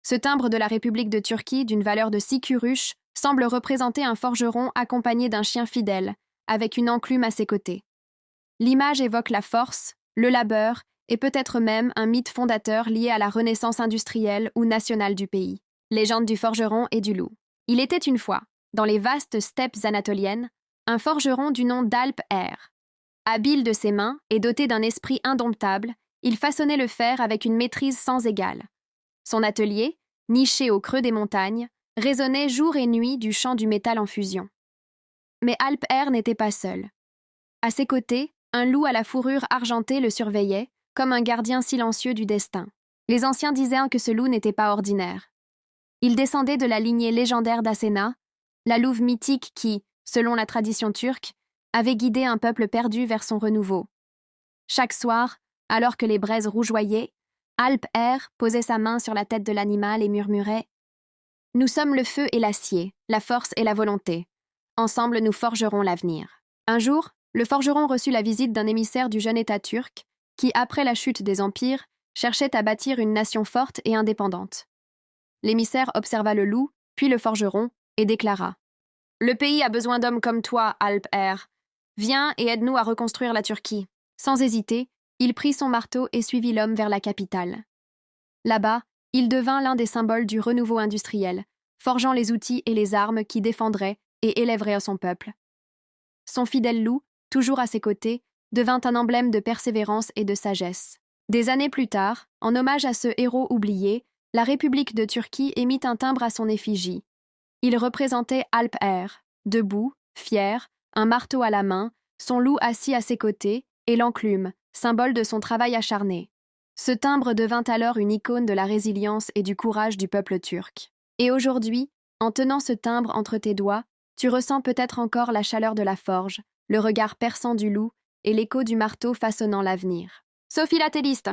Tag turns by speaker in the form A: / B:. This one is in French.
A: Ce timbre de la République de Turquie, d'une valeur de 6 kuruş, semble représenter un forgeron accompagné d'un chien fidèle, avec une enclume à ses côtés. L'image évoque la force, le labeur et peut-être même un mythe fondateur lié à la renaissance industrielle ou nationale du pays. Légende du forgeron et du loup. Il était une fois, dans les vastes steppes anatoliennes, un forgeron du nom d'Alp Er. Habile de ses mains et doté d'un esprit indomptable, il façonnait le fer avec une maîtrise sans égale. Son atelier, niché au creux des montagnes, résonnait jour et nuit du chant du métal en fusion. Mais Alp Er n'était pas seul. À ses côtés, un loup à la fourrure argentée le surveillait, comme un gardien silencieux du destin. Les anciens disaient que ce loup n'était pas ordinaire. Il descendait de la lignée légendaire d'Asena, la louve mythique qui, selon la tradition turque, avait guidé un peuple perdu vers son renouveau. Chaque soir, alors que les braises rougeoyaient, Alp Er posait sa main sur la tête de l'animal et murmurait « Nous sommes le feu et l'acier, la force et la volonté. Ensemble, nous forgerons l'avenir. » Un jour, le forgeron reçut la visite d'un émissaire du jeune État turc qui, après la chute des empires, cherchait à bâtir une nation forte et indépendante. L'émissaire observa le loup, puis le forgeron, et déclara « Le pays a besoin d'hommes comme toi, Alp Er. Viens et aide-nous à reconstruire la Turquie. » Sans hésiter, il prit son marteau et suivit l'homme vers la capitale. Là-bas, il devint l'un des symboles du renouveau industriel, forgeant les outils et les armes qui défendraient et élèveraient son peuple. Son fidèle loup, toujours à ses côtés, devint un emblème de persévérance et de sagesse. Des années plus tard, en hommage à ce héros oublié, la République de Turquie émit un timbre à son effigie. Il représentait Alp Er, debout, fier, un marteau à la main, son loup assis à ses côtés, et l'enclume, symbole de son travail acharné. Ce timbre devint alors une icône de la résilience et du courage du peuple turc. Et aujourd'hui, en tenant ce timbre entre tes doigts, tu ressens peut-être encore la chaleur de la forge, le regard perçant du loup et l'écho du marteau façonnant l'avenir. Sophie la Téliste.